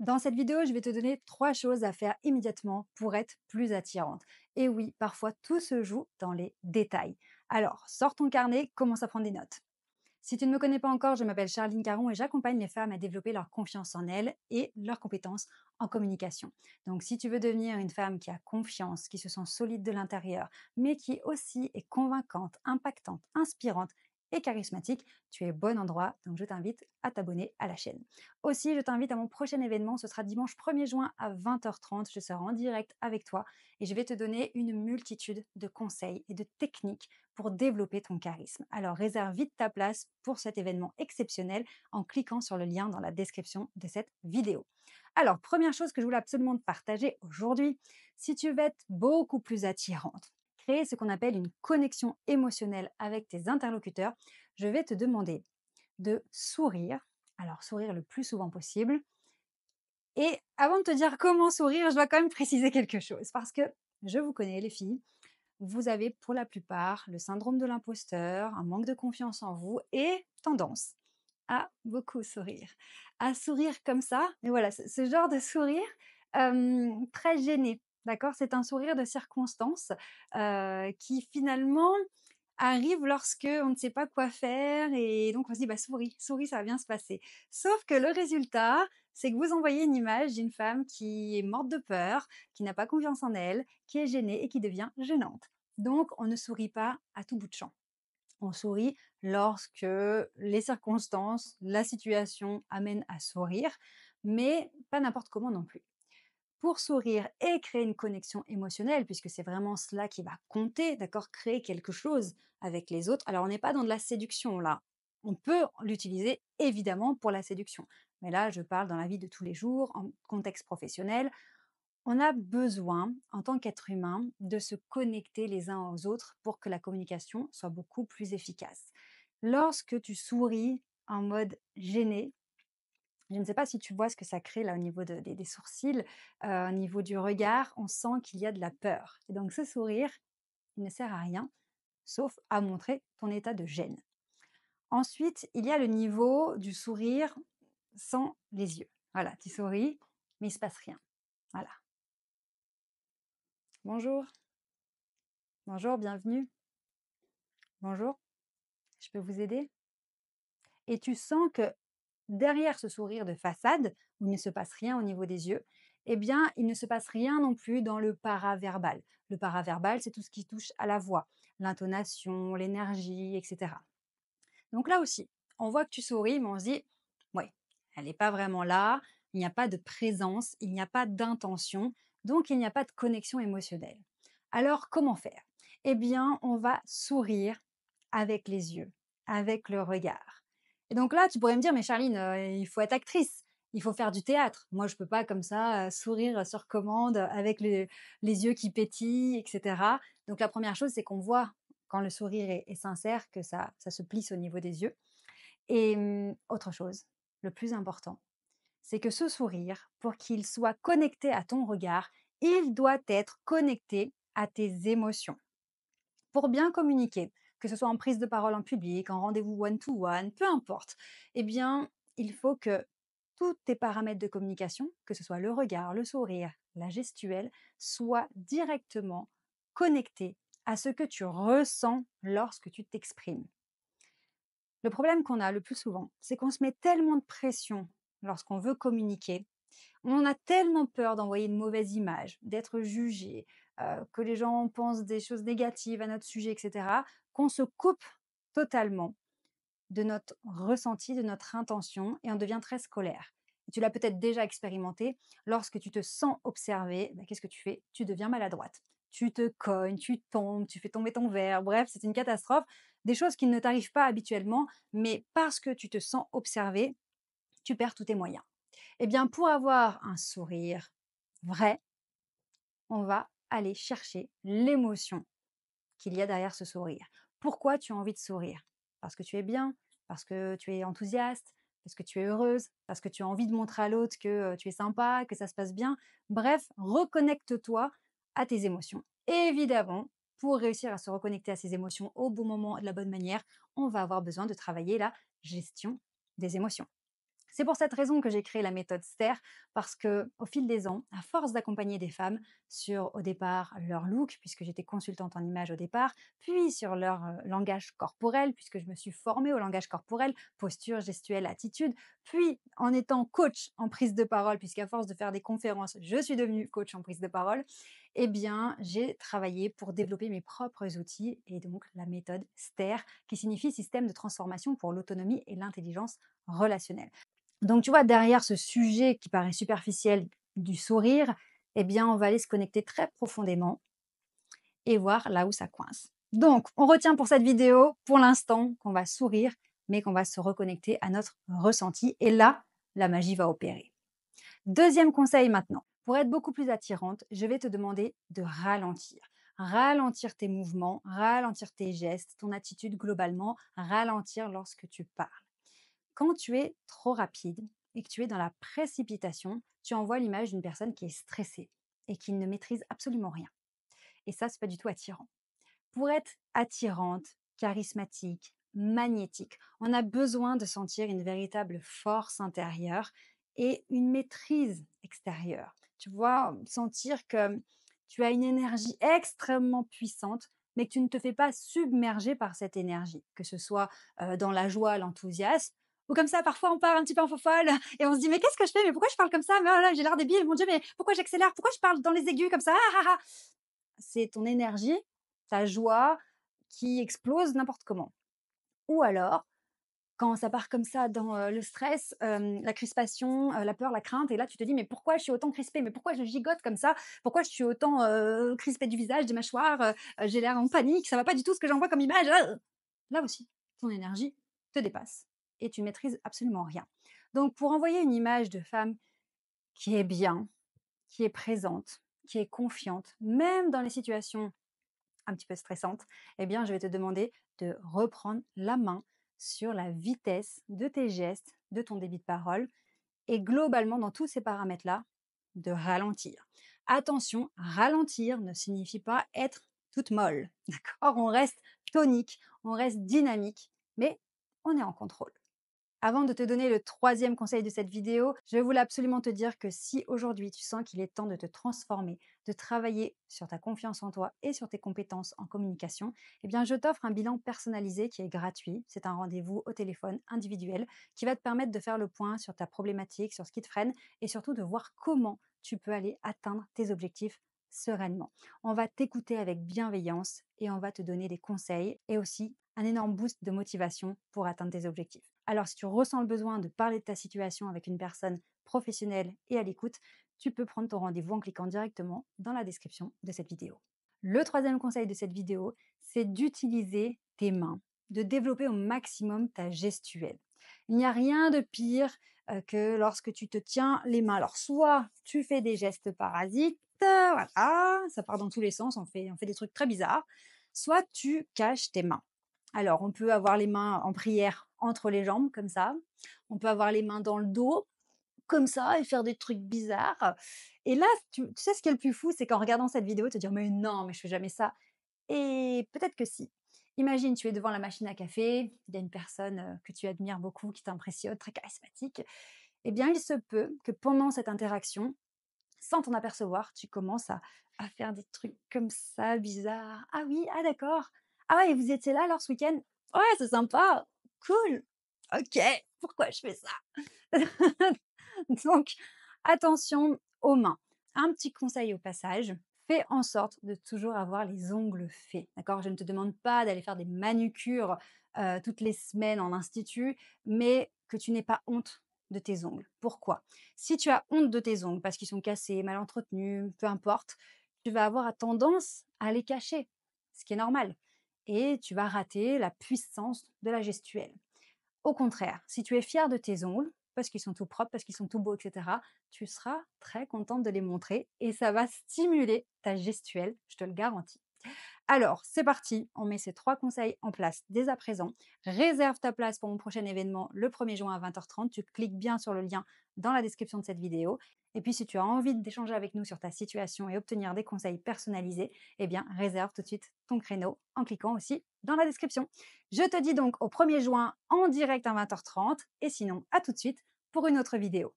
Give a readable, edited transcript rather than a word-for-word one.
Dans cette vidéo, je vais te donner 3 choses à faire immédiatement pour être plus attirante. Et oui, parfois tout se joue dans les détails. Alors, sors ton carnet, commence à prendre des notes. Si tu ne me connais pas encore, je m'appelle Charline Caron et j'accompagne les femmes à développer leur confiance en elles et leurs compétences en communication. Donc, si tu veux devenir une femme qui a confiance, qui se sent solide de l'intérieur, mais qui aussi est convaincante, impactante, inspirante et charismatique, tu es au bon endroit. Donc, je t'invite à t'abonner à la chaîne. Aussi, je t'invite à mon prochain événement. Ce sera dimanche 1er juin à 20h30. Je serai en direct avec toi et je vais te donner une multitude de conseils et de techniques pour développer ton charisme. Alors réserve vite ta place pour cet événement exceptionnel en cliquant sur le lien dans la description de cette vidéo. Alors, première chose que je voulais absolument te partager aujourd'hui, si tu veux être beaucoup plus attirante, créer ce qu'on appelle une connexion émotionnelle avec tes interlocuteurs, je vais te demander de sourire, alors sourire le plus souvent possible. Et avant de te dire comment sourire, je dois quand même préciser quelque chose parce que je vous connais les filles, vous avez pour la plupart le syndrome de l'imposteur, un manque de confiance en vous et tendance à beaucoup sourire. À sourire comme ça, mais voilà, ce genre de sourire très gêné, d'accord? C'est un sourire de circonstance qui finalement arrive lorsque on ne sait pas quoi faire et donc on se dit bah souris, souris, ça va bien se passer. Sauf que le résultat, c'est que vous envoyez une image d'une femme qui est morte de peur, qui n'a pas confiance en elle, qui est gênée et qui devient gênante. Donc on ne sourit pas à tout bout de champ. On sourit lorsque les circonstances, la situation amènent à sourire, mais pas n'importe comment non plus. Pour sourire et créer une connexion émotionnelle, puisque c'est vraiment cela qui va compter, d'accord, créer quelque chose avec les autres. Alors, on n'est pas dans de la séduction là. On peut l'utiliser évidemment pour la séduction. Mais là, je parle dans la vie de tous les jours, en contexte professionnel. On a besoin, en tant qu'être humain, de se connecter les uns aux autres pour que la communication soit beaucoup plus efficace. Lorsque tu souris en mode gêné, je ne sais pas si tu vois ce que ça crée là au niveau des sourcils, au niveau du regard, on sent qu'il y a de la peur. Et donc ce sourire, il ne sert à rien, sauf à montrer ton état de gêne. Ensuite, il y a le niveau du sourire sans les yeux. Voilà, tu souris, mais il ne se passe rien. Voilà. Bonjour, bonjour, bienvenue. Bonjour, je peux vous aider? Et tu sens que derrière ce sourire de façade, où il ne se passe rien au niveau des yeux, eh bien, il ne se passe rien non plus dans le paraverbal. Le paraverbal, c'est tout ce qui touche à la voix, l'intonation, l'énergie, etc. Donc là aussi, on voit que tu souris, mais on se dit, ouais, elle n'est pas vraiment là, il n'y a pas de présence, il n'y a pas d'intention, donc il n'y a pas de connexion émotionnelle. Alors, comment faire? Eh bien, on va sourire avec les yeux, avec le regard. Et donc là, tu pourrais me dire, mais Charline, il faut être actrice, il faut faire du théâtre. Moi, je peux pas comme ça sourire sur commande avec les yeux qui pétillent, etc. Donc la première chose, c'est qu'on voit quand le sourire est sincère, que ça se plisse au niveau des yeux. Et autre chose, le plus important, c'est que ce sourire, pour qu'il soit connecté à ton regard, il doit être connecté à tes émotions. Pour bien communiquer, que ce soit en prise de parole en public, en rendez-vous one-to-one, peu importe, eh bien, il faut que tous tes paramètres de communication, que ce soit le regard, le sourire, la gestuelle, soient directement connectés à ce que tu ressens lorsque tu t'exprimes. Le problème qu'on a le plus souvent, c'est qu'on se met tellement de pression lorsqu'on veut communiquer. On a tellement peur d'envoyer une mauvaise image, d'être jugé, que les gens pensent des choses négatives à notre sujet, etc., qu'on se coupe totalement de notre ressenti, de notre intention et on devient très scolaire. Et tu l'as peut-être déjà expérimenté, lorsque tu te sens observé, qu'est-ce que tu fais? Tu deviens maladroite. Tu te cognes, tu tombes, tu fais tomber ton verre, bref, c'est une catastrophe. Des choses qui ne t'arrivent pas habituellement, mais parce que tu te sens observé, tu perds tous tes moyens. Eh bien, pour avoir un sourire vrai, on va aller chercher l'émotion qu'il y a derrière ce sourire. Pourquoi tu as envie de sourire? Parce que tu es bien, parce que tu es enthousiaste, parce que tu es heureuse, parce que tu as envie de montrer à l'autre que tu es sympa, que ça se passe bien. Bref, reconnecte-toi à tes émotions. Et évidemment, pour réussir à se reconnecter à ses émotions au bon moment et de la bonne manière, on va avoir besoin de travailler la gestion des émotions. C'est pour cette raison que j'ai créé la méthode STER, parce que au fil des ans, à force d'accompagner des femmes sur, au départ, leur look, puisque j'étais consultante en image au départ, puis sur leur langage corporel, puisque je me suis formée au langage corporel, posture, gestuelle, attitude, puis en étant coach en prise de parole, puisqu'à force de faire des conférences, je suis devenue coach en prise de parole, eh bien, j'ai travaillé pour développer mes propres outils et donc la méthode STER, qui signifie système de transformation pour l'autonomie et l'intelligence relationnelle. Donc, tu vois, derrière ce sujet qui paraît superficiel du sourire, eh bien, on va aller se connecter très profondément et voir là où ça coince. Donc, on retient pour cette vidéo, pour l'instant, qu'on va sourire, mais qu'on va se reconnecter à notre ressenti. Et là, la magie va opérer. Deuxième conseil maintenant. Pour être beaucoup plus attirante, je vais te demander de ralentir. Ralentir tes mouvements, ralentir tes gestes, ton attitude globalement, ralentir lorsque tu parles. Quand tu es trop rapide et que tu es dans la précipitation, tu envoies l'image d'une personne qui est stressée et qui ne maîtrise absolument rien. Et ça, c'est pas du tout attirant. Pour être attirante, charismatique, magnétique, on a besoin de sentir une véritable force intérieure et une maîtrise extérieure. Tu vois, sentir que tu as une énergie extrêmement puissante, mais que tu ne te fais pas submerger par cette énergie, que ce soit dans la joie, l'enthousiasme, ou comme ça, parfois on part un petit peu en faux folle et on se dit mais qu'est-ce que je fais, mais pourquoi je parle comme ça, mais oh là, j'ai l'air débile, mon Dieu, mais pourquoi j'accélère, pourquoi je parle dans les aigus comme ça, ah, ah, ah. C'est ton énergie, ta joie qui explose n'importe comment. Ou alors, quand ça part comme ça dans le stress, la crispation, la peur, la crainte, et là tu te dis mais pourquoi je suis autant crispée, mais pourquoi je gigote comme ça, pourquoi je suis autant crispée du visage, des mâchoires, j'ai l'air en panique, ça va pas du tout ce que j'envoie comme image. Là aussi, ton énergie te dépasse et tu maîtrises absolument rien. Donc pour envoyer une image de femme qui est bien, qui est présente, qui est confiante, même dans les situations un petit peu stressantes, eh bien, je vais te demander de reprendre la main sur la vitesse de tes gestes, de ton débit de parole et globalement, dans tous ces paramètres-là, de ralentir. Attention, ralentir ne signifie pas être toute molle, d'accord? On reste tonique, on reste dynamique, mais on est en contrôle. Avant de te donner le troisième conseil de cette vidéo, je voulais absolument te dire que si aujourd'hui tu sens qu'il est temps de te transformer, de travailler sur ta confiance en toi et sur tes compétences en communication, eh bien je t'offre un bilan personnalisé qui est gratuit. C'est un rendez-vous au téléphone individuel qui va te permettre de faire le point sur ta problématique, sur ce qui te freine et surtout de voir comment tu peux aller atteindre tes objectifs sereinement. On va t'écouter avec bienveillance et on va te donner des conseils et aussi un énorme boost de motivation pour atteindre tes objectifs. Alors, si tu ressens le besoin de parler de ta situation avec une personne professionnelle et à l'écoute, tu peux prendre ton rendez-vous en cliquant directement dans la description de cette vidéo. Le troisième conseil de cette vidéo, c'est d'utiliser tes mains, de développer au maximum ta gestuelle. Il n'y a rien de pire que lorsque tu te tiens les mains. Alors, soit tu fais des gestes parasites, voilà, ça part dans tous les sens, on fait des trucs très bizarres, soit tu caches tes mains. Alors, on peut avoir les mains en prière entre les jambes, comme ça. On peut avoir les mains dans le dos, comme ça, et faire des trucs bizarres. Et là, tu sais ce qui est le plus fou, c'est qu'en regardant cette vidéo, te dire mais non, mais je fais jamais ça. Et peut-être que si. Imagine, tu es devant la machine à café, il y a une personne que tu admires beaucoup, qui t'impressionne, très charismatique. Eh bien, il se peut que pendant cette interaction, sans t'en apercevoir, tu commences à faire des trucs comme ça, bizarres. Ah oui, ah d'accord. Ah ouais, et vous étiez là alors ce week-end? Ouais, c'est sympa, cool. Ok, pourquoi je fais ça? Donc, attention aux mains. Un petit conseil au passage, fais en sorte de toujours avoir les ongles faits. D'accord? Je ne te demande pas d'aller faire des manucures toutes les semaines en institut, mais que tu n'aies pas honte de tes ongles. Pourquoi? Si tu as honte de tes ongles parce qu'ils sont cassés, mal entretenus, peu importe, tu vas avoir tendance à les cacher, ce qui est normal. Et tu vas rater la puissance de la gestuelle. Au contraire, si tu es fier de tes ongles, parce qu'ils sont tout propres, parce qu'ils sont tout beaux, etc., tu seras très contente de les montrer et ça va stimuler ta gestuelle, je te le garantis. Alors, c'est parti, on met ces 3 conseils en place dès à présent. Réserve ta place pour mon prochain événement le 1er juin à 20h30. Tu cliques bien sur le lien dans la description de cette vidéo. Et puis, si tu as envie d'échanger avec nous sur ta situation et obtenir des conseils personnalisés, eh bien, réserve tout de suite ton créneau en cliquant aussi dans la description. Je te dis donc au 1er juin en direct à 20h30 et sinon, à tout de suite pour une autre vidéo.